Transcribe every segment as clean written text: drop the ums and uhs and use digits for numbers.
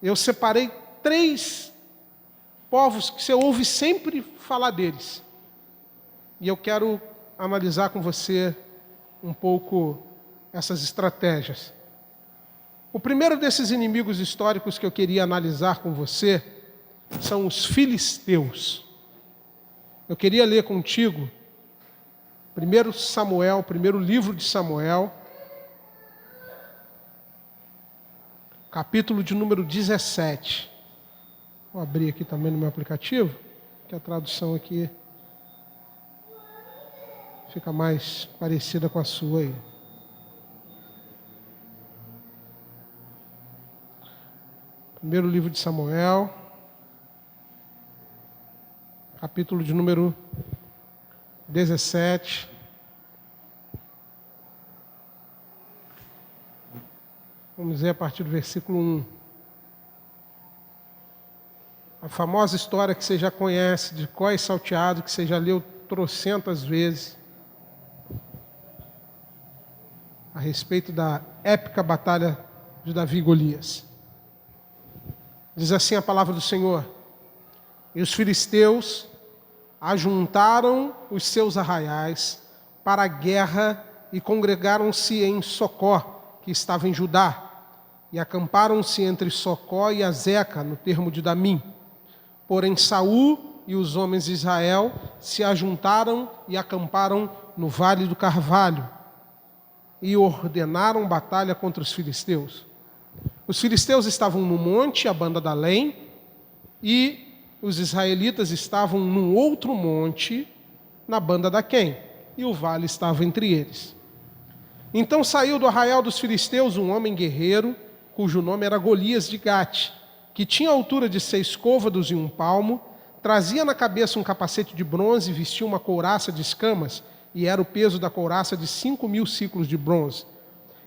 eu separei 3 povos que você ouve sempre falar deles. E eu quero analisar com você um pouco essas estratégias. O primeiro desses inimigos históricos que eu queria analisar com você são os filisteus. Eu queria ler contigo 1 Samuel, primeiro livro de Samuel, capítulo de número 17. Vou abrir aqui também no meu aplicativo, que a tradução aqui fica mais parecida com a sua aí. Primeiro livro de Samuel, capítulo de número 17. Vamos ver a partir do versículo 1. A famosa história que você já conhece, de cor e salteado, que você já leu trocentas vezes, a respeito da épica batalha de Davi e Golias. Diz assim a palavra do Senhor: e os filisteus ajuntaram os seus arraiais para a guerra e congregaram-se em Socó, que estava em Judá, e acamparam-se entre Socó e Azeca, no termo de Damim. Porém Saul e os homens de Israel se ajuntaram e acamparam no Vale do Carvalho, e ordenaram batalha contra os filisteus. Os filisteus estavam no monte, a banda da além, e os israelitas estavam num outro monte, na banda da Quém, e o vale estava entre eles. Então saiu do arraial dos filisteus um homem guerreiro, cujo nome era Golias de Gate, que tinha a altura de 6 côvados e 1 palmo, trazia na cabeça um capacete de bronze e vestia uma couraça de escamas, e era o peso da couraça de 5.000 siclos de bronze.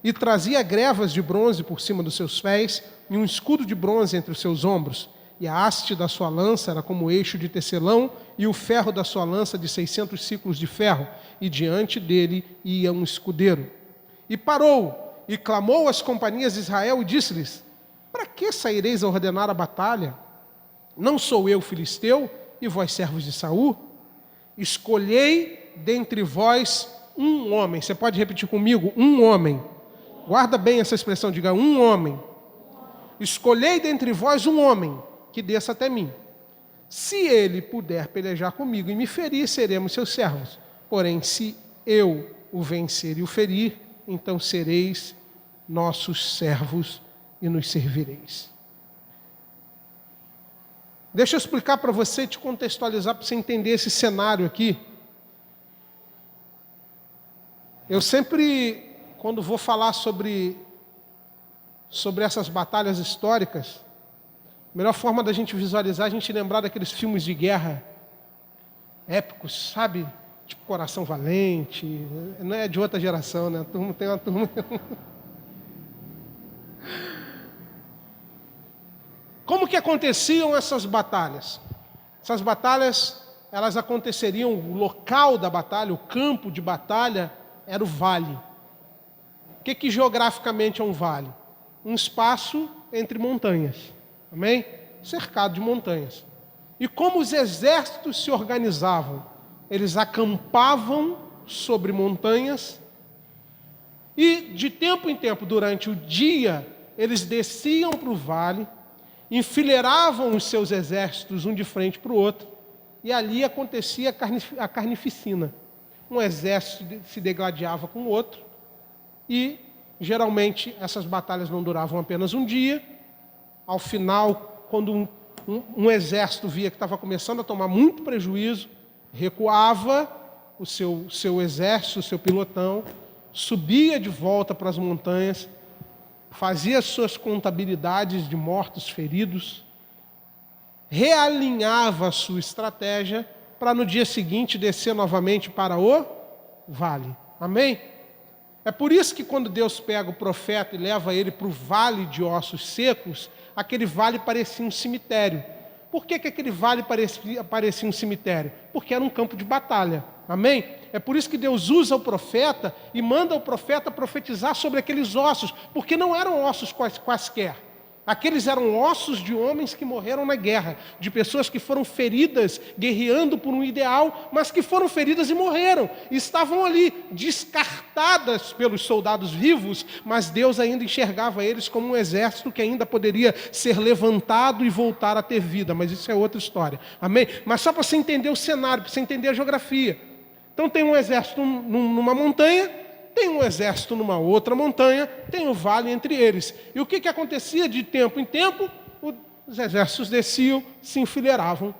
E trazia grevas de bronze por cima dos seus pés, e um escudo de bronze entre os seus ombros. E a haste da sua lança era como eixo de tecelão, e o ferro da sua lança de 600 siclos de ferro, e diante dele ia um escudeiro. E parou, e clamou às companhias de Israel, e disse-lhes: para que saireis a ordenar a batalha? Não sou eu filisteu, e vós servos de Saul? Escolhei dentre vós um homem. Você pode repetir comigo? Um homem. Guarda bem essa expressão, diga um homem. Escolhei dentre vós um homem que desça até mim. Se ele puder pelejar comigo e me ferir, seremos seus servos. Porém, se eu o vencer e o ferir, então sereis nossos servos e nos servireis. Deixa eu explicar para você, te contextualizar, para você entender esse cenário aqui. Eu sempre, quando vou falar sobre essas batalhas históricas, a melhor forma da gente visualizar, a gente lembrar daqueles filmes de guerra épicos, sabe? Tipo Coração Valente, não é de outra geração, né? Tem uma turma... Como que aconteciam essas batalhas? Essas batalhas, elas aconteceriam, o local da batalha, o campo de batalha, era o vale. O que geograficamente é um vale? Um espaço entre montanhas, amém? Cercado de montanhas. E como os exércitos se organizavam? Eles acampavam sobre montanhas e, de tempo em tempo, durante o dia, eles desciam para o vale, enfileiravam os seus exércitos um de frente para o outro, e ali acontecia a carnificina. Um exército se degladiava com o outro, e geralmente essas batalhas não duravam apenas um dia. Ao final, quando um exército via que estava começando a tomar muito prejuízo, recuava o seu exército, o seu pelotão, subia de volta para as montanhas, fazia as suas contabilidades de mortos, feridos, realinhava a sua estratégia para no dia seguinte descer novamente para o vale. Amém? É por isso que quando Deus pega o profeta e leva ele para o vale de ossos secos, aquele vale parecia um cemitério. Por que aquele vale parecia um cemitério? Porque era um campo de batalha. Amém? É por isso que Deus usa o profeta e manda o profeta profetizar sobre aqueles ossos, porque não eram ossos quaisquer. Aqueles eram ossos de homens que morreram na guerra, de pessoas que foram feridas guerreando por um ideal, mas que foram feridas e morreram. E estavam ali, descartadas pelos soldados vivos, mas Deus ainda enxergava eles como um exército que ainda poderia ser levantado e voltar a ter vida. Mas isso é outra história. Amém? Mas só para você entender o cenário, para você entender a geografia. Então tem um exército numa montanha, tem um exército numa outra montanha, tem um vale entre eles. E o que acontecia de tempo em tempo? Os exércitos desciam, se enfileiravam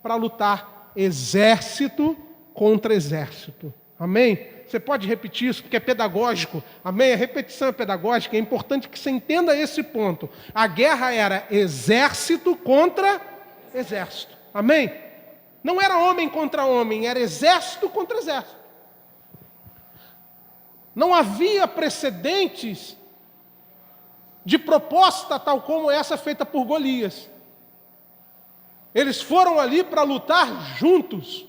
para lutar exército contra exército. Amém? Você pode repetir isso porque é pedagógico. Amém? A repetição é pedagógica. É importante que você entenda esse ponto. A guerra era exército contra exército. Amém? Não era homem contra homem, era exército contra exército. Não havia precedentes de proposta tal como essa feita por Golias. Eles foram ali para lutar juntos.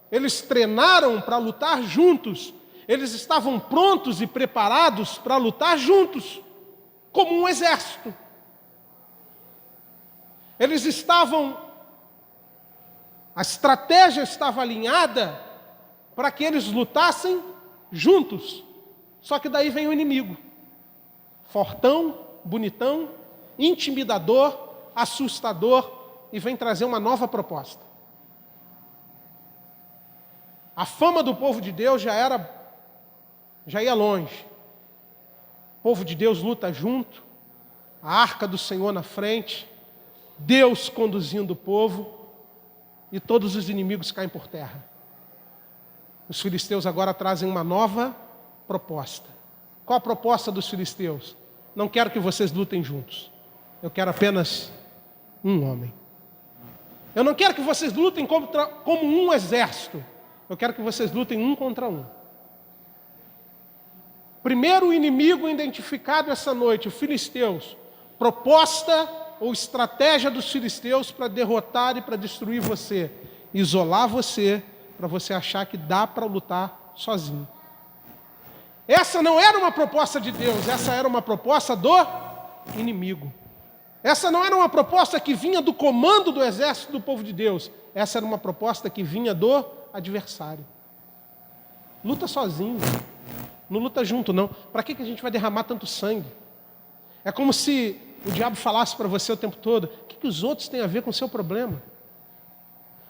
Eles treinaram para lutar juntos. Eles estavam prontos e preparados para lutar juntos, como um exército. Eles estavam... A estratégia estava alinhada para que eles lutassem juntos. Só que daí vem o inimigo. Fortão, bonitão, intimidador, assustador, e vem trazer uma nova proposta. A fama do povo de Deus já ia longe. O povo de Deus luta junto, a arca do Senhor na frente, Deus conduzindo o povo, e todos os inimigos caem por terra. Os filisteus agora trazem uma nova proposta. Qual a proposta dos filisteus? Não quero que vocês lutem juntos. Eu quero apenas um homem. Eu não quero que vocês lutem como um exército. Eu quero que vocês lutem um contra um. Primeiro inimigo identificado essa noite, os filisteus. Proposta ou estratégia dos filisteus para derrotar e para destruir você. Isolar você, para você achar que dá para lutar sozinho. Essa não era uma proposta de Deus, essa era uma proposta do inimigo. Essa não era uma proposta que vinha do comando do exército do povo de Deus. Essa era uma proposta que vinha do adversário. Luta sozinho, não luta junto não. Para que a gente vai derramar tanto sangue? É como se o diabo falasse para você o tempo todo: o que os outros têm a ver com o seu problema?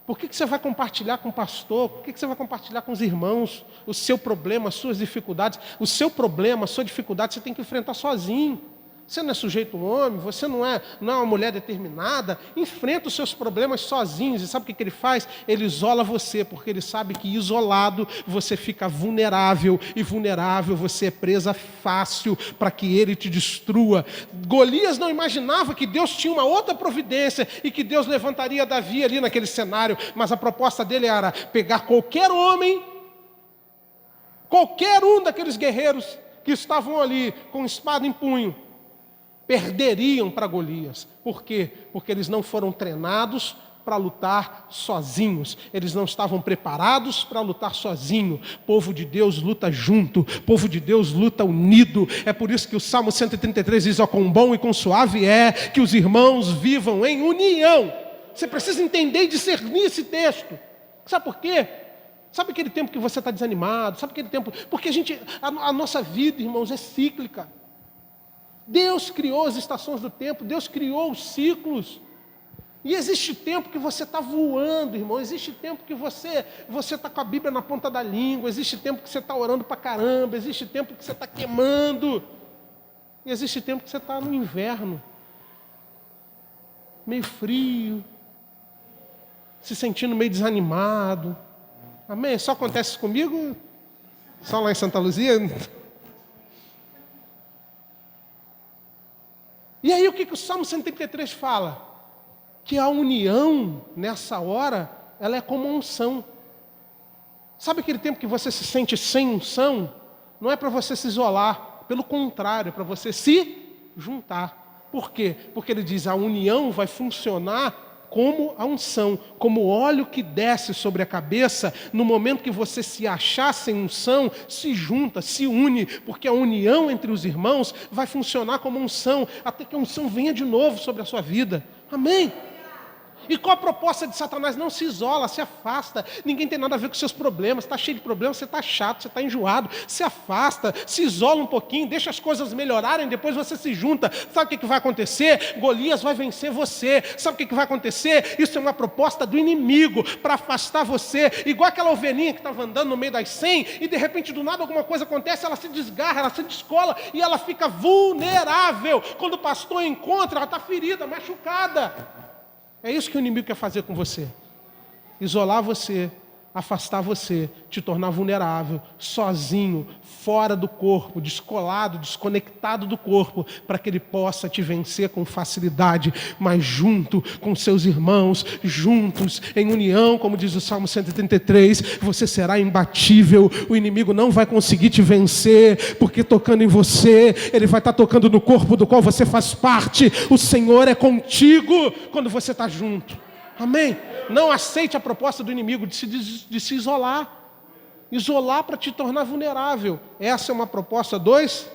Por que você vai compartilhar com o pastor? Por que você vai compartilhar com os irmãos o seu problema, as suas dificuldades? O seu problema, a sua dificuldade, você tem que enfrentar sozinho. Você não é sujeito a um homem, você não é uma mulher determinada. Enfrenta os seus problemas sozinhos. E sabe o que ele faz? Ele isola você, porque ele sabe que isolado você fica vulnerável. E vulnerável você é presa fácil para que ele te destrua. Golias não imaginava que Deus tinha uma outra providência e que Deus levantaria Davi ali naquele cenário. Mas a proposta dele era pegar qualquer homem, qualquer um daqueles guerreiros que estavam ali com espada em punho, perderiam para Golias. Por quê? Porque eles não foram treinados para lutar sozinhos. Eles não estavam preparados para lutar sozinho. Povo de Deus luta junto. Povo de Deus luta unido. É por isso que o Salmo 133 diz: ó, quão bom e quão suave é que os irmãos vivam em união. Você precisa entender e discernir esse texto. Sabe por quê? Sabe aquele tempo que você está desanimado? Sabe aquele tempo... Porque a nossa vida, irmãos, é cíclica. Deus criou as estações do tempo, Deus criou os ciclos. E existe tempo que você está voando, irmão. Existe tempo que você está com a Bíblia na ponta da língua. Existe tempo que você está orando para caramba. Existe tempo que você está queimando. E existe tempo que você está no inverno, meio frio, se sentindo meio desanimado. Amém? Só acontece comigo? Só lá em Santa Luzia? E aí o que o Salmo 133 fala? Que a união, nessa hora, ela é como unção. Sabe aquele tempo que você se sente sem unção? Não é para você se isolar, pelo contrário, é para você se juntar. Por quê? Porque ele diz: a união vai funcionar como a unção, como o óleo que desce sobre a cabeça, no momento que você se achar sem unção, se junta, se une, porque a união entre os irmãos vai funcionar como unção, até que a unção venha de novo sobre a sua vida. Amém? E qual a proposta de Satanás? Não se isola, se afasta. Ninguém tem nada a ver com seus problemas. Está cheio de problemas, você está chato, você está enjoado. Se afasta, se isola um pouquinho, deixa as coisas melhorarem, depois você se junta. Sabe o que vai acontecer? Golias vai vencer você. Sabe o que vai acontecer? Isso é uma proposta do inimigo para afastar você. Igual aquela ovelhinha que estava andando no meio das 100 e de repente do nada alguma coisa acontece, ela se desgarra, ela se descola e ela fica vulnerável. Quando o pastor encontra, ela está ferida, machucada. É isso que o inimigo quer fazer com você. Isolar você, afastar você, te tornar vulnerável, sozinho, fora do corpo, descolado, desconectado do corpo, para que ele possa te vencer com facilidade, mas junto com seus irmãos, juntos, em união, como diz o Salmo 133, você será imbatível, o inimigo não vai conseguir te vencer, porque tocando em você, ele vai estar tocando no corpo do qual você faz parte, o Senhor é contigo quando você está junto. Amém? Não aceite a proposta do inimigo de se isolar. Isolar para te tornar vulnerável. Essa é uma proposta dos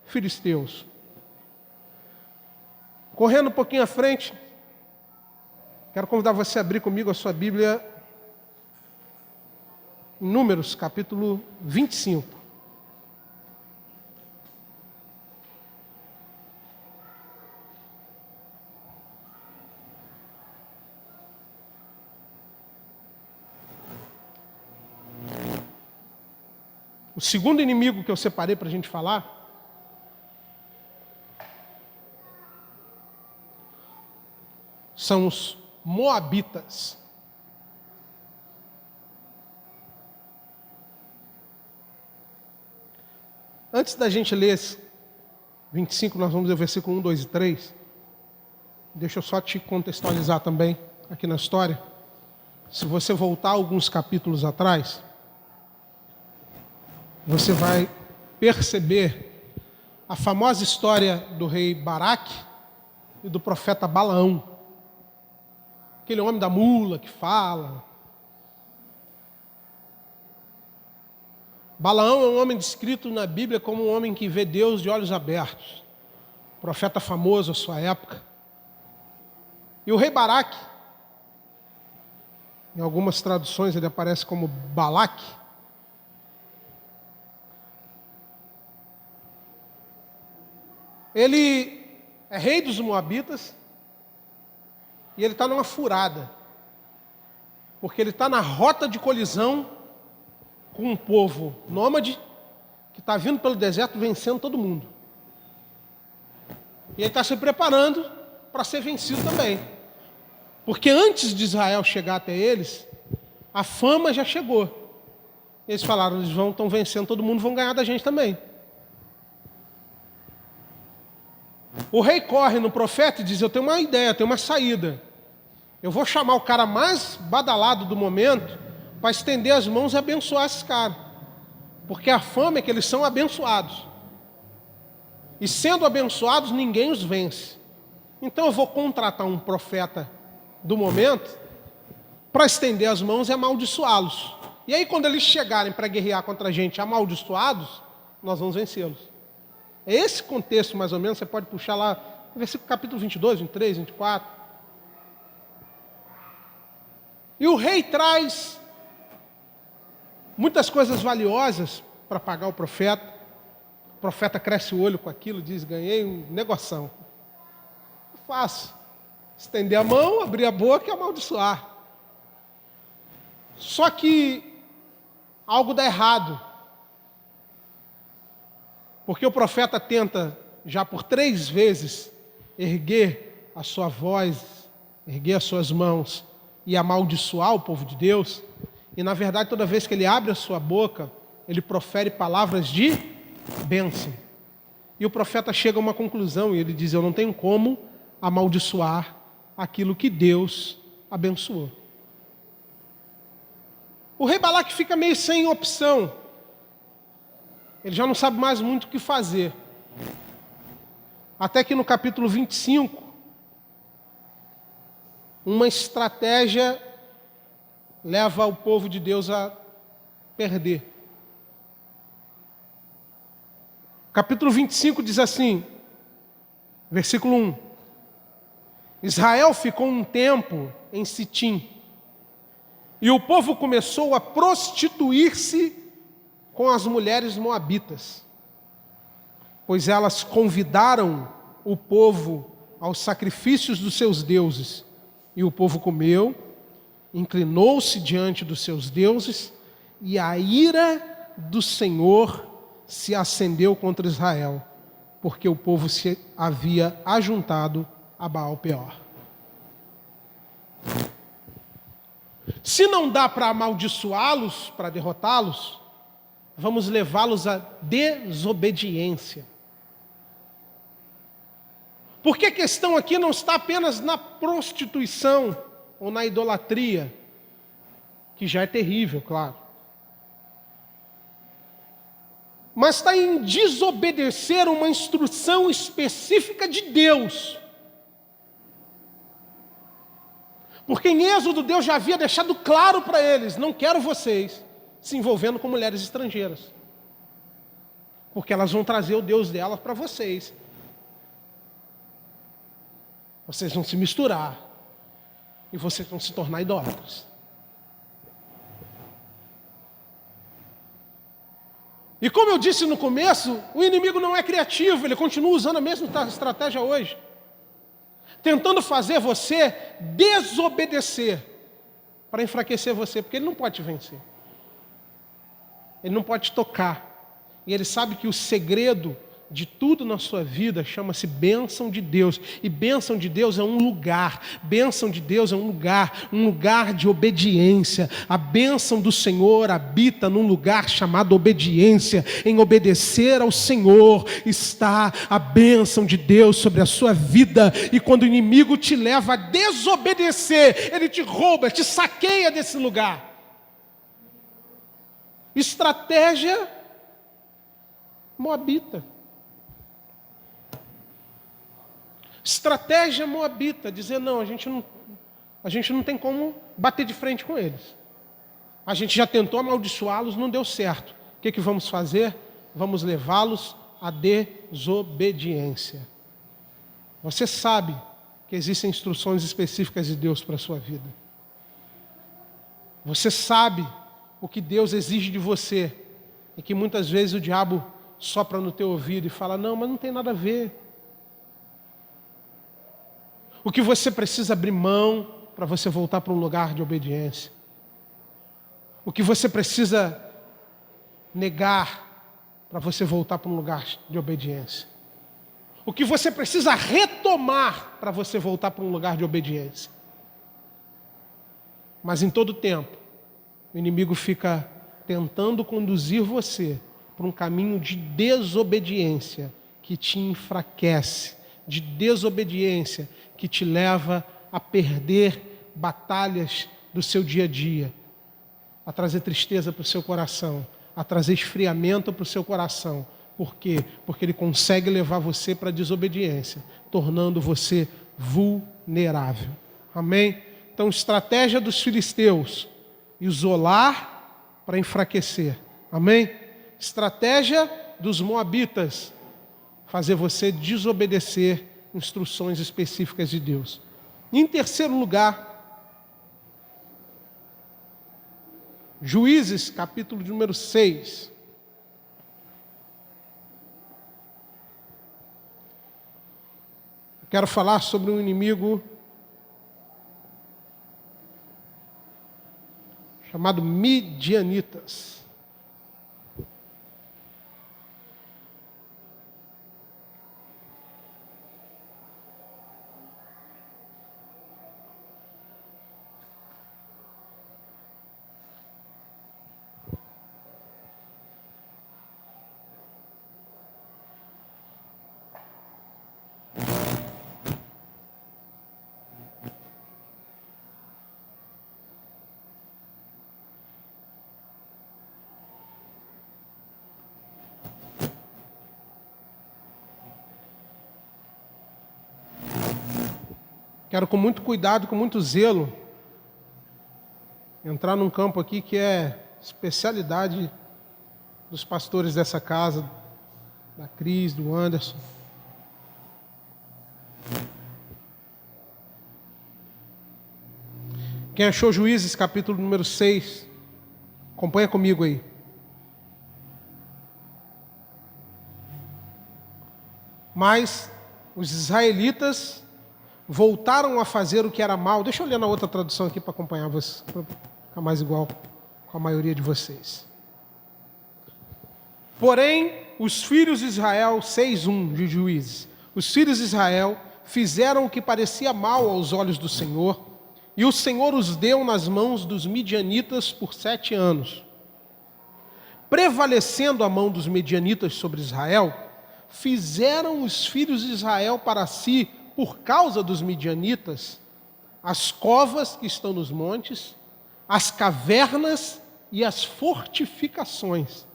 filisteus. Correndo um pouquinho à frente, quero convidar você a abrir comigo a sua Bíblia em Números, capítulo 25. O segundo inimigo que eu separei para a gente falar são os moabitas. Antes da gente ler esse 25, nós vamos ler o versículo 1, 2 e 3. Deixa eu só te contextualizar também aqui na história. Se você voltar alguns capítulos atrás, você vai perceber a famosa história do rei Baraque e do profeta Balaão. Aquele homem da mula que fala. Balaão é um homem descrito na Bíblia como um homem que vê Deus de olhos abertos. Profeta famoso à sua época. E o rei Baraque, em algumas traduções ele aparece como Balaque. Ele é rei dos moabitas e ele está numa furada, porque ele está na rota de colisão com um povo nômade que está vindo pelo deserto vencendo todo mundo. E ele está se preparando para ser vencido também, porque antes de Israel chegar até eles, a fama já chegou. Eles falaram, eles estão vencendo todo mundo, vão ganhar da gente também. O rei corre no profeta e diz, eu tenho uma ideia, eu tenho uma saída. Eu vou chamar o cara mais badalado do momento para estender as mãos e abençoar esses caras. Porque a fama é que eles são abençoados. E sendo abençoados, ninguém os vence. Então eu vou contratar um profeta do momento para estender as mãos e amaldiçoá-los. E aí quando eles chegarem para guerrear contra a gente amaldiçoados, nós vamos vencê-los. É esse contexto, mais ou menos, você pode puxar lá, versículo capítulo 22, 23, 24. E o rei traz muitas coisas valiosas para pagar o profeta. O profeta cresce o olho com aquilo, diz, ganhei um negoção. É fácil. Estender a mão, abrir a boca e amaldiçoar. Só que algo dá errado. Porque o profeta tenta, já por 3 vezes, erguer a sua voz, erguer as suas mãos e amaldiçoar o povo de Deus. E, na verdade, toda vez que ele abre a sua boca, ele profere palavras de bênção. E o profeta chega a uma conclusão e ele diz, eu não tenho como amaldiçoar aquilo que Deus abençoou. O rei Balaque fica meio sem opção. Ele já não sabe mais muito o que fazer. Até que no capítulo 25, uma estratégia leva o povo de Deus a perder. Capítulo 25 diz assim, versículo 1. Israel ficou um tempo em Sitim, e o povo começou a prostituir-se com as mulheres moabitas, pois elas convidaram o povo aos sacrifícios dos seus deuses. E o povo comeu, inclinou-se diante dos seus deuses, e a ira do Senhor se acendeu contra Israel, porque o povo se havia ajuntado a Baal-Peor. Se não dá para amaldiçoá-los, para derrotá-los, vamos levá-los à desobediência. Porque a questão aqui não está apenas na prostituição ou na idolatria, que já é terrível, claro. Mas está em desobedecer uma instrução específica de Deus. Porque em Êxodo Deus já havia deixado claro para eles: não quero vocês se envolvendo com mulheres estrangeiras, porque elas vão trazer o Deus delas para vocês. Vocês vão se misturar e vocês vão se tornar idólatras. E como eu disse no começo, o inimigo não é criativo, ele continua usando a mesma estratégia hoje, tentando fazer você desobedecer, para enfraquecer você, porque ele não pode te vencer. Ele não pode te tocar. E ele sabe que o segredo de tudo na sua vida chama-se bênção de Deus. E bênção de Deus é um lugar. Bênção de Deus é um lugar de obediência. A bênção do Senhor habita num lugar chamado obediência. Em obedecer ao Senhor está a bênção de Deus sobre a sua vida. E quando o inimigo te leva a desobedecer, ele te rouba, te saqueia desse lugar. Estratégia moabita. Estratégia moabita, dizer não, a gente não tem como bater de frente com eles. A gente já tentou amaldiçoá-los, não deu certo. O que vamos fazer? Vamos levá-los à desobediência. Você sabe que existem instruções específicas de Deus para a sua vida. Você sabe o que Deus exige de você, e que muitas vezes o diabo sopra no teu ouvido e fala: não, mas não tem nada a ver. O que você precisa abrir mão para você voltar para um lugar de obediência. O que você precisa negar para você voltar para um lugar de obediência. O que você precisa retomar para você voltar para um lugar de obediência. Mas em todo tempo, o inimigo fica tentando conduzir você para um caminho de desobediência que te enfraquece, de desobediência que te leva a perder batalhas do seu dia a dia, a trazer tristeza para o seu coração, a trazer esfriamento para o seu coração. Por quê? Porque ele consegue levar você para a desobediência, tornando você vulnerável. Amém? Então, estratégia dos filisteus: isolar para enfraquecer. Amém? Estratégia dos moabitas: fazer você desobedecer instruções específicas de Deus. Em terceiro lugar, Juízes, capítulo de número 6. Quero falar sobre um inimigo chamado Midianitas. Quero com muito cuidado, com muito zelo, entrar num campo aqui que é especialidade dos pastores dessa casa, da Cris, do Anderson. Quem achou Juízes, capítulo número 6, acompanha comigo aí. Mas os israelitas voltaram a fazer o que era mal. Deixa eu ler na outra tradução aqui para acompanhar vocês, para ficar mais igual com a maioria de vocês. Porém, os filhos de Israel, 6:1 de Juízes, os filhos de Israel fizeram o que parecia mal aos olhos do Senhor, e o Senhor os deu nas mãos dos midianitas por 7 anos. Prevalecendo a mão dos midianitas sobre Israel, fizeram os filhos de Israel para si, por causa dos midianitas, as covas que estão nos montes, as cavernas e as fortificações.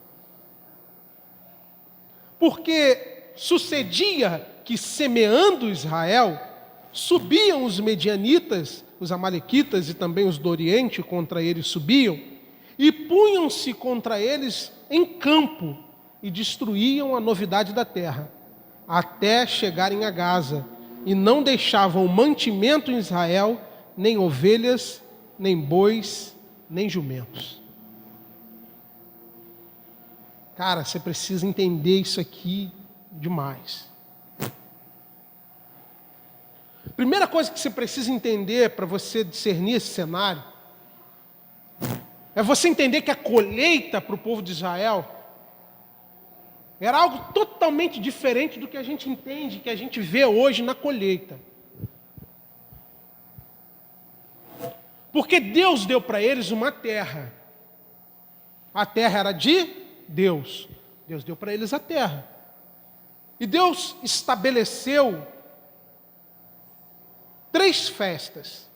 Porque sucedia que, semeando Israel, subiam os medianitas, os amalequitas e também os do Oriente contra eles subiam, e punham-se contra eles em campo, e destruíam a novidade da terra, até chegarem a Gaza, e não deixavam mantimento em Israel, nem ovelhas, nem bois, nem jumentos. Cara, você precisa entender isso aqui demais. Primeira coisa que você precisa entender para você discernir esse cenário é você entender que a colheita para o povo de Israel era algo totalmente diferente do que a gente entende, que a gente vê hoje na colheita. Porque Deus deu para eles uma terra. A terra era de Deus. Deus deu para eles a terra. E Deus estabeleceu 3 festas.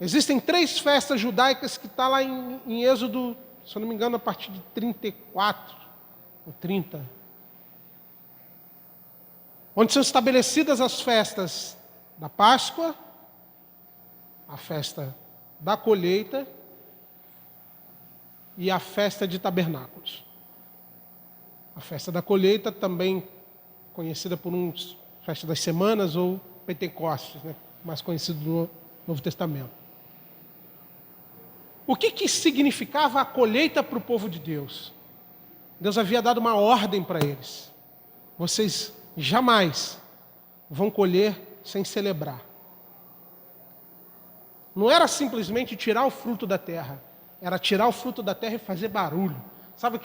Existem 3 festas judaicas que está lá em Êxodo, se eu não me engano, a partir de 34 ou 30. Onde são estabelecidas as festas da Páscoa, a festa da colheita e a festa de tabernáculos. A festa da colheita, também conhecida por uns festa das semanas ou Pentecostes, né? Mais conhecido no Novo Testamento. O que significava a colheita para o povo de Deus? Deus havia dado uma ordem para eles. Vocês jamais vão colher sem celebrar. Não era simplesmente tirar o fruto da terra. Era tirar o fruto da terra e fazer barulho. Sabe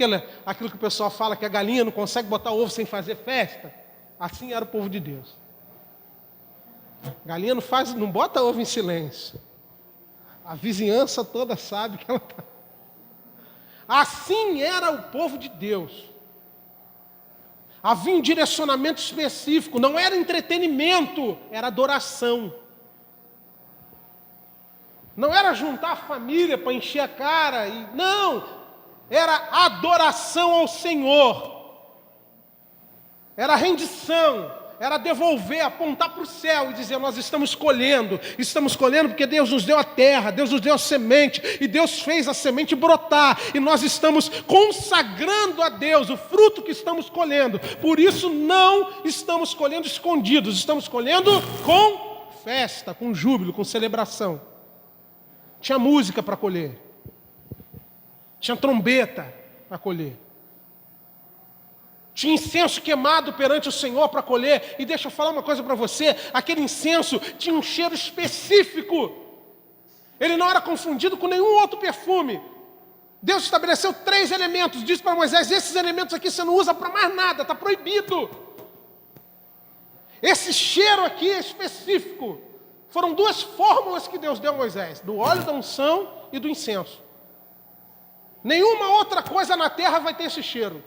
aquilo que o pessoal fala que a galinha não consegue botar ovo sem fazer festa? Assim era o povo de Deus. A galinha não bota ovo em silêncio. A vizinhança toda sabe que ela está. Assim era o povo de Deus. Havia um direcionamento específico, não era entretenimento, era adoração. Não era juntar a família para encher a cara, não, era adoração ao Senhor. Era rendição, era devolver, apontar para o céu e dizer: nós estamos colhendo porque Deus nos deu a terra, Deus nos deu a semente, e Deus fez a semente brotar, e nós estamos consagrando a Deus o fruto que estamos colhendo. Por isso não estamos colhendo escondidos, estamos colhendo com festa, com júbilo, com celebração. Tinha música para colher, tinha trombeta para colher, tinha incenso queimado perante o Senhor para colher. E deixa eu falar uma coisa para você: aquele incenso tinha um cheiro específico, ele não era confundido com nenhum outro perfume. Deus estabeleceu 3 elementos, disse para Moisés: esses elementos aqui você não usa para mais nada, está proibido. Esse cheiro aqui é específico. Foram 2 fórmulas que Deus deu a Moisés: do óleo da unção e do incenso. Nenhuma outra coisa na terra vai ter esse cheiro.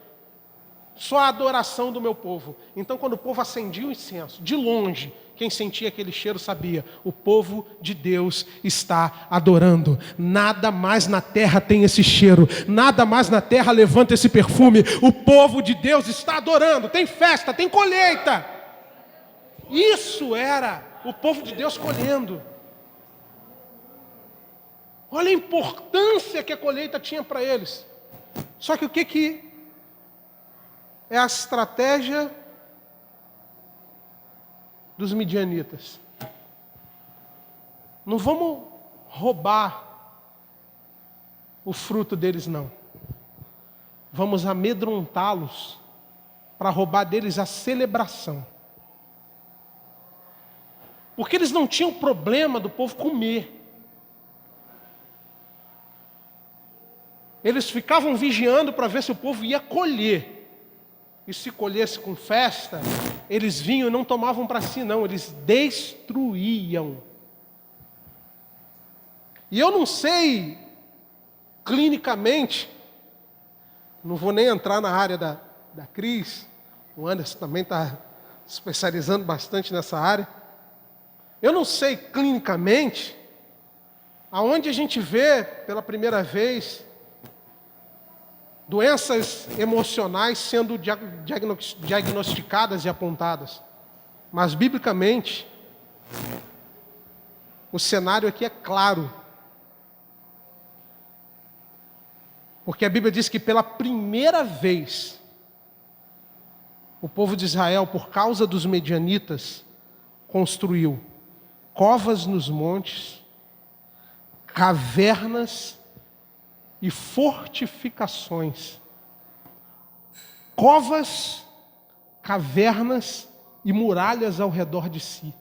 Só a adoração do meu povo. Então, quando o povo acendia o incenso, de longe, quem sentia aquele cheiro sabia: o povo de Deus está adorando. Nada mais na terra tem esse cheiro, nada mais na terra levanta esse perfume. O povo de Deus está adorando. Tem festa, tem colheita. Isso era o povo de Deus colhendo. Olha a importância que a colheita tinha para eles. Só que o que é a estratégia dos midianitas? Não vamos roubar o fruto deles, não. Vamos amedrontá-los para roubar deles a celebração. Porque eles não tinham problema do povo comer. Eles ficavam vigiando para ver se o povo ia colher. E se colhesse com festa, eles vinham e não tomavam para si, não. Eles destruíam. E eu não sei, clinicamente, não vou nem entrar na área da Cris, o Anderson também está especializando bastante nessa área. Eu não sei, clinicamente, aonde a gente vê, pela primeira vez, doenças emocionais sendo diagnosticadas e apontadas. Mas, biblicamente, o cenário aqui é claro. Porque a Bíblia diz que pela primeira vez, o povo de Israel, por causa dos medianitas, construiu covas nos montes, cavernas e fortificações. Covas, cavernas e muralhas ao redor de si.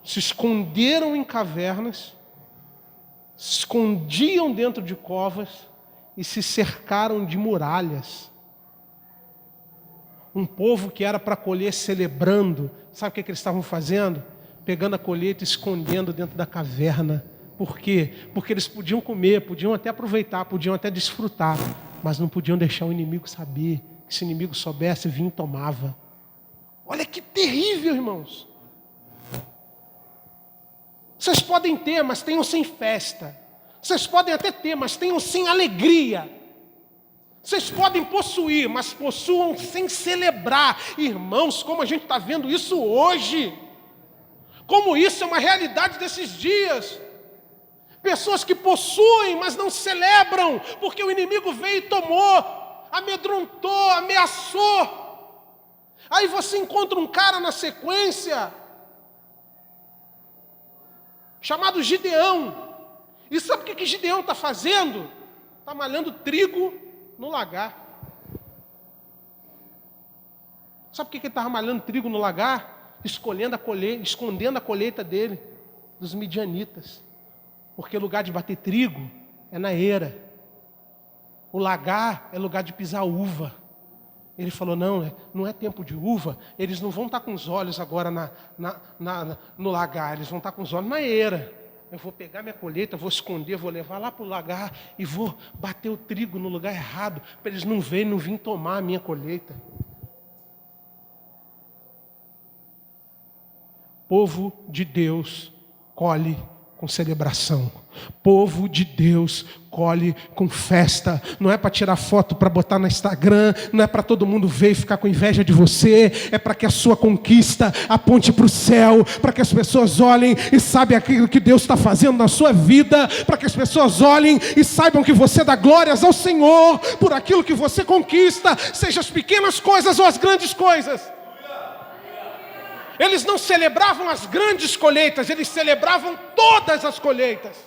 Se esconderam em cavernas, se escondiam dentro de covas e se cercaram de muralhas. Um povo que era para colher celebrando, sabe o que eles estavam fazendo? Pegando a colheita e escondendo dentro da caverna. Por quê? Porque eles podiam comer, podiam até aproveitar, podiam até desfrutar, mas não podiam deixar o inimigo saber, que se o inimigo soubesse, vinha e tomava. Olha que terrível, irmãos. Vocês podem ter, mas tenham sem festa. Vocês podem até ter, mas tenham sem alegria. Vocês podem possuir, mas possuam sem celebrar. Irmãos, como a gente está vendo isso hoje. Como isso é uma realidade desses dias. Pessoas que possuem, mas não celebram, porque o inimigo veio e tomou, amedrontou, ameaçou. Aí você encontra um cara na sequência, chamado Gideão. E sabe o que Gideão está fazendo? Está malhando trigo no lagar. Sabe por que ele estava malhando trigo no lagar? Escondendo a colheita dele, dos midianitas. Porque o lugar de bater trigo é na eira. O lagar é lugar de pisar uva. Ele falou, não é tempo de uva. Eles não vão estar com os olhos agora no lagar. Eles vão estar com os olhos na eira. Eu vou pegar minha colheita, vou esconder, vou levar lá para o lagar e vou bater o trigo no lugar errado, para eles não verem, não virem tomar a minha colheita. Povo de Deus colhe com celebração. Povo de Deus colhe com festa. Não é para tirar foto para botar no Instagram, não é para todo mundo ver e ficar com inveja de você, é para que a sua conquista aponte para o céu, para que as pessoas olhem e saibam aquilo que Deus está fazendo na sua vida, para que as pessoas olhem e saibam que você dá glórias ao Senhor por aquilo que você conquista, seja as pequenas coisas ou as grandes coisas. Eles não celebravam as grandes colheitas, eles celebravam todas as colheitas.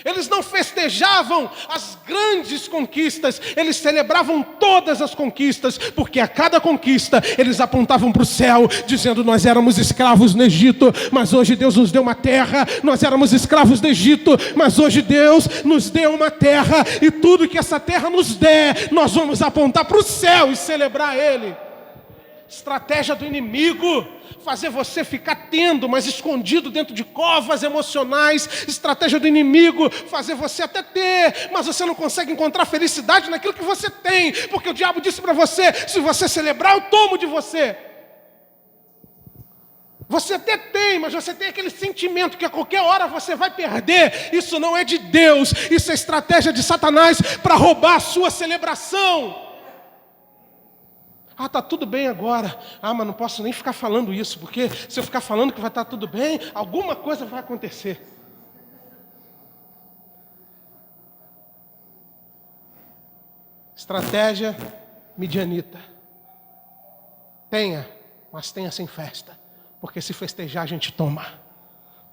Eles não festejavam as grandes conquistas, eles celebravam todas as conquistas, porque a cada conquista eles apontavam para o céu, dizendo: nós éramos escravos no Egito, mas hoje Deus nos deu uma terra. Nós éramos escravos do Egito, mas hoje Deus nos deu uma terra, e tudo que essa terra nos der, nós vamos apontar para o céu e celebrar Ele. Estratégia do inimigo: fazer você ficar tendo, mas escondido dentro de covas emocionais. Estratégia do inimigo: fazer você até ter, mas você não consegue encontrar felicidade naquilo que você tem, porque o diabo disse para você: se você celebrar, eu tomo de você. Você até tem, mas você tem aquele sentimento que a qualquer hora você vai perder. Isso não é de Deus, isso é estratégia de Satanás para roubar a sua celebração. Ah, está tudo bem agora. Ah, mas não posso nem ficar falando isso, porque se eu ficar falando que vai estar tudo bem, alguma coisa vai acontecer. Estratégia midianita. Tenha, mas tenha sem festa, porque se festejar a gente toma.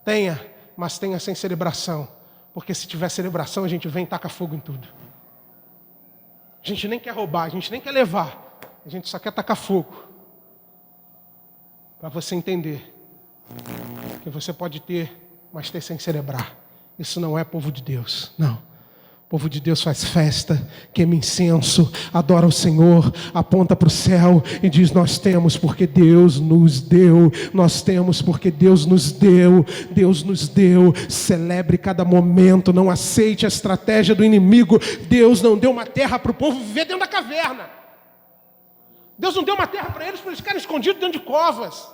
Tenha, mas tenha sem celebração, porque se tiver celebração a gente vem e taca fogo em tudo. A gente nem quer roubar, a gente nem quer levar, a gente só quer tacar fogo. Para você entender que você pode ter, mas ter sem celebrar. Isso não é povo de Deus, não. O povo de Deus faz festa, queima incenso, adora o Senhor, aponta para o céu e diz: nós temos porque Deus nos deu, nós temos porque Deus nos deu, Deus nos deu. Celebre cada momento, não aceite a estratégia do inimigo. Deus não deu uma terra para o povo viver dentro da caverna. Deus não deu uma terra para eles ficarem escondidos dentro de covas.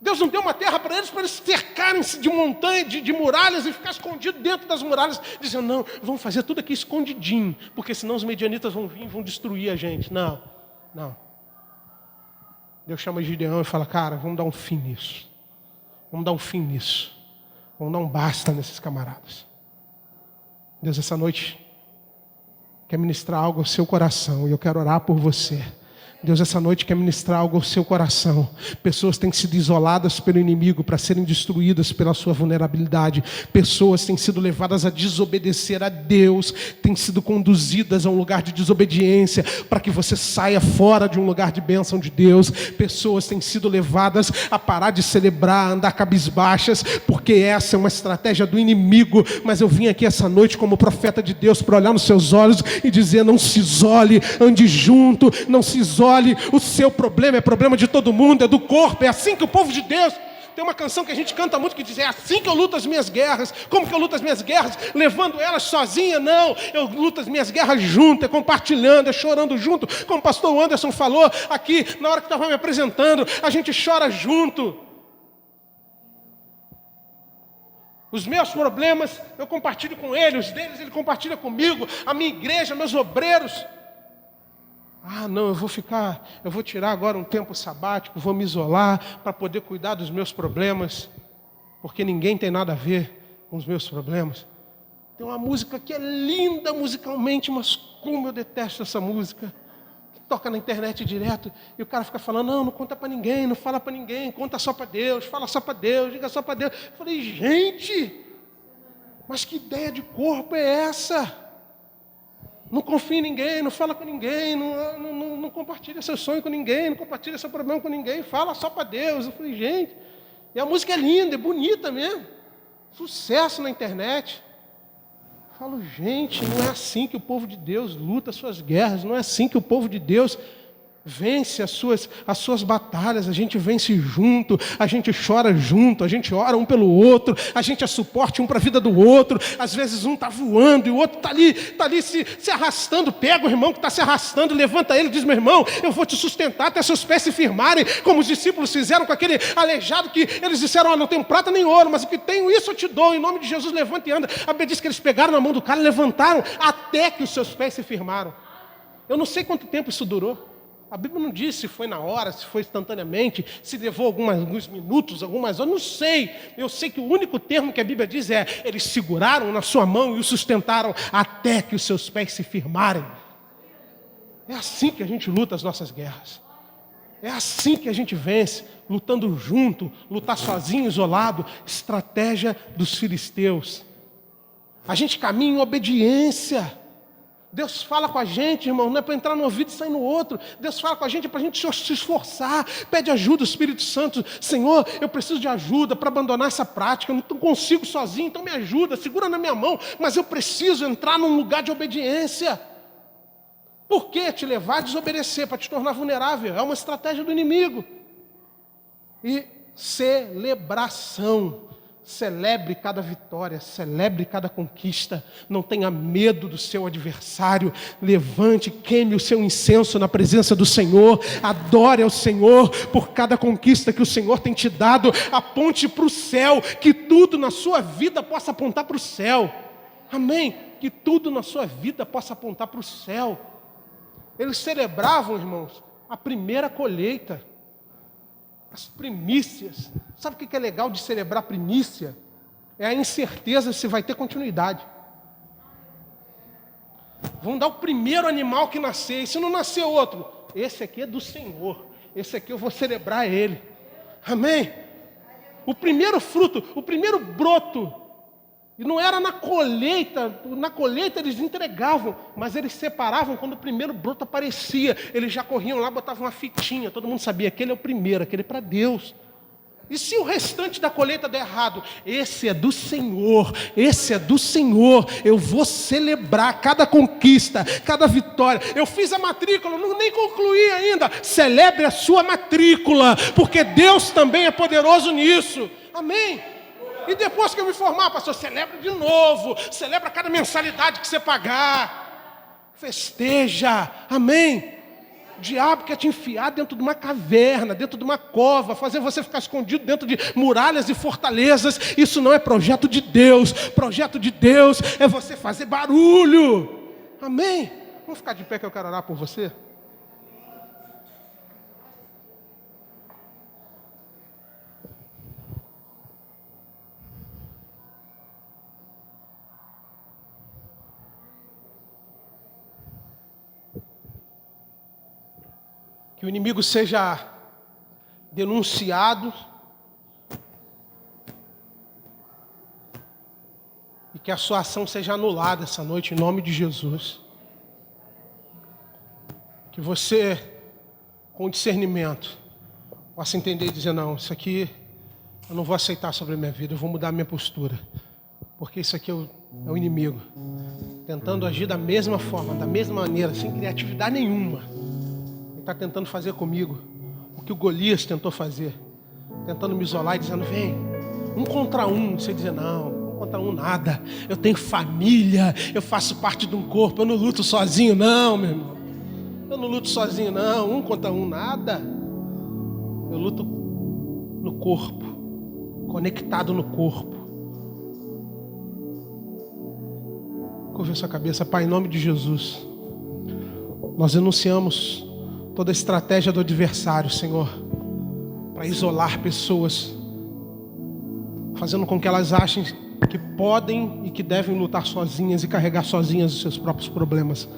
Deus não deu uma terra para eles cercarem-se de montanha, de muralhas e ficar escondido dentro das muralhas, dizendo: não, vamos fazer tudo aqui escondidinho, porque senão os medianitas vão vir e vão destruir a gente. Não, não. Deus chama Gideão e fala: cara, vamos dar um fim nisso. Vamos dar um fim nisso. Vamos dar um basta nesses camaradas. Deus, essa noite, quer ministrar algo ao seu coração e eu quero orar por você. Deus, essa noite quer ministrar algo ao seu coração. Pessoas têm sido isoladas pelo inimigo para serem destruídas pela sua vulnerabilidade. Pessoas têm sido levadas a desobedecer a Deus, têm sido conduzidas a um lugar de desobediência para que você saia fora de um lugar de bênção de Deus. Pessoas têm sido levadas a parar de celebrar, a andar cabisbaixas, porque essa é uma estratégia do inimigo. Mas eu vim aqui essa noite como profeta de Deus para olhar nos seus olhos e dizer: não se isole, ande junto, não se isole. O seu problema é problema de todo mundo, é do corpo, é assim que o povo de Deus... Tem uma canção que a gente canta muito que diz: é assim que eu luto as minhas guerras. Como que eu luto as minhas guerras? Levando elas sozinha? Não, eu luto as minhas guerras junto, é compartilhando, é chorando junto. Como o pastor Anderson falou aqui, na hora que estava me apresentando, a gente chora junto. Os meus problemas eu compartilho com ele, os deles ele compartilha comigo, a minha igreja, meus obreiros. Ah, não, eu vou tirar agora um tempo sabático, vou me isolar para poder cuidar dos meus problemas, porque ninguém tem nada a ver com os meus problemas. Tem uma música que é linda musicalmente, mas como eu detesto essa música, que toca na internet direto, e o cara fica falando: não conta para ninguém, não fala para ninguém, conta só para Deus, fala só para Deus, diga só para Deus. Eu falei: gente, mas que ideia de corpo é essa? Não confia em ninguém, não fala com ninguém, não compartilha seu sonho com ninguém, não compartilha seu problema com ninguém, fala só para Deus. Eu falei: gente, e a música é linda, é bonita mesmo, sucesso na internet. Eu falo: gente, não é assim que o povo de Deus luta as suas guerras, não é assim que o povo de Deus vence as suas batalhas. A gente vence junto, a gente chora junto, a gente ora um pelo outro, a gente é suporte um para a vida do outro. Às vezes um está voando e o outro está ali se arrastando. Pega o irmão que está se arrastando, levanta ele e diz: meu irmão, eu vou te sustentar até seus pés se firmarem, como os discípulos fizeram com aquele aleijado que eles disseram: não tenho prata nem ouro, mas o que tenho isso eu te dou, em nome de Jesus levanta e anda. A Bíblia diz que eles pegaram na mão do cara e levantaram até que os seus pés se firmaram. Eu não sei quanto tempo isso durou. A Bíblia não diz se foi na hora, se foi instantaneamente, se levou alguns minutos, algumas horas, não sei. Eu sei que o único termo que a Bíblia diz é: eles seguraram na sua mão e o sustentaram até que os seus pés se firmarem. É assim que a gente luta as nossas guerras. É assim que a gente vence, lutando junto, lutar sozinho, isolado. Estratégia dos filisteus. A gente caminha em obediência. Deus fala com a gente, irmão, não é para entrar no ouvido e sair no outro. Deus fala com a gente para a gente se esforçar. Pede ajuda ao Espírito Santo: Senhor, eu preciso de ajuda para abandonar essa prática, eu não consigo sozinho, então me ajuda, segura na minha mão, mas eu preciso entrar num lugar de obediência. Por que te levar a desobedecer? Para te tornar vulnerável. É uma estratégia do inimigo. E celebração. Celebre cada vitória, celebre cada conquista. Não tenha medo do seu adversário. Levante, queime o seu incenso na presença do Senhor. Adore ao Senhor por cada conquista que o Senhor tem te dado. Aponte para o céu, que tudo na sua vida possa apontar para o céu. Amém? Que tudo na sua vida possa apontar para o céu. Eles celebravam, irmãos, a primeira colheita, as primícias. Sabe o que é legal de celebrar primícia? É a incerteza se vai ter continuidade. Vão dar o primeiro animal que nascer, e se não nascer outro, esse aqui é do Senhor, esse aqui eu vou celebrar ele. Amém? O primeiro fruto, o primeiro broto, e não era na colheita eles entregavam, mas eles separavam quando o primeiro broto aparecia, eles já corriam lá, botavam uma fitinha, todo mundo sabia, aquele é o primeiro, aquele é para Deus. E se o restante da colheita der errado? Esse é do Senhor, esse é do Senhor. Eu vou celebrar cada conquista, cada vitória. Eu fiz a matrícula, nem concluí ainda. Celebre a sua matrícula, porque Deus também é poderoso nisso. Amém? E depois que eu me formar, pastor, celebre de novo. Celebra cada mensalidade que você pagar. Festeja. Amém? O diabo quer te enfiar dentro de uma caverna, dentro de uma cova, fazer você ficar escondido dentro de muralhas e fortalezas. Isso não é projeto de Deus. Projeto de Deus é você fazer barulho. Amém? Vamos ficar de pé que eu quero orar por você. Que o inimigo seja denunciado e que a sua ação seja anulada essa noite, em nome de Jesus. Que você, com discernimento, possa entender e dizer, não, isso aqui eu não vou aceitar sobre a minha vida, eu vou mudar a minha postura. Porque isso aqui é o inimigo, tentando agir da mesma forma, da mesma maneira, sem criatividade nenhuma. Está tentando fazer comigo o que o Golias tentou fazer, tentando me isolar e dizendo, vem, 1 contra 1, você dizer, não, 1 contra 1 nada, eu tenho família, eu faço parte de um corpo, eu não luto sozinho não, meu irmão, eu não luto sozinho não, 1 contra 1 nada, eu luto no corpo, conectado no corpo. Curva a sua cabeça. Pai, em nome de Jesus, nós denunciamos toda a estratégia do adversário, Senhor, para isolar pessoas, fazendo com que elas achem que podem e que devem lutar sozinhas e carregar sozinhas os seus próprios problemas.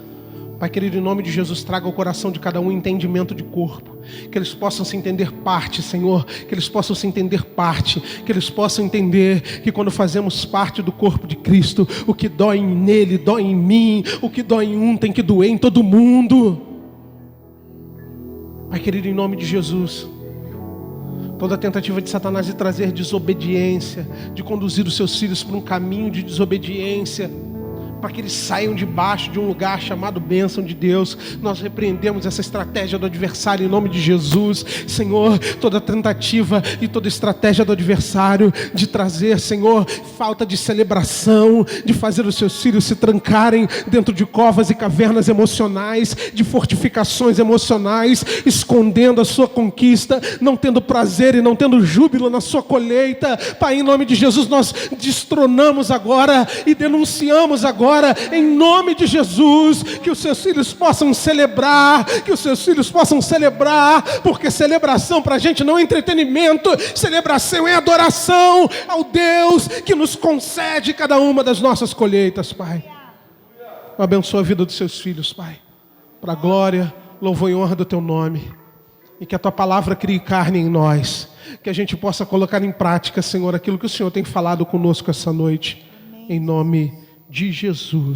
Pai querido, em nome de Jesus, traga ao coração de cada um entendimento de corpo, que eles possam se entender parte, Senhor, que eles possam se entender parte, que eles possam entender que quando fazemos parte do corpo de Cristo, o que dói nele, dói em mim, o que dói em um tem que doer em todo mundo. Pai querido, em nome de Jesus, toda tentativa de Satanás de trazer desobediência, de conduzir os seus filhos para um caminho de desobediência, para que eles saiam debaixo de um lugar chamado bênção de Deus, nós repreendemos essa estratégia do adversário em nome de Jesus. Senhor, toda tentativa e toda estratégia do adversário de trazer, Senhor, falta de celebração, de fazer os seus filhos se trancarem dentro de covas e cavernas emocionais, de fortificações emocionais, escondendo a sua conquista, não tendo prazer e não tendo júbilo na sua colheita. Pai, em nome de Jesus, nós destronamos agora e denunciamos agora, em nome de Jesus, que os seus filhos possam celebrar, porque celebração para a gente não é entretenimento, celebração é adoração ao Deus que nos concede cada uma das nossas colheitas, Pai. Abençoa a vida dos seus filhos, Pai, para a glória, louvor e honra do Teu nome, e que a Tua palavra crie carne em nós, que a gente possa colocar em prática, Senhor, aquilo que o Senhor tem falado conosco essa noite, em nome de Jesus.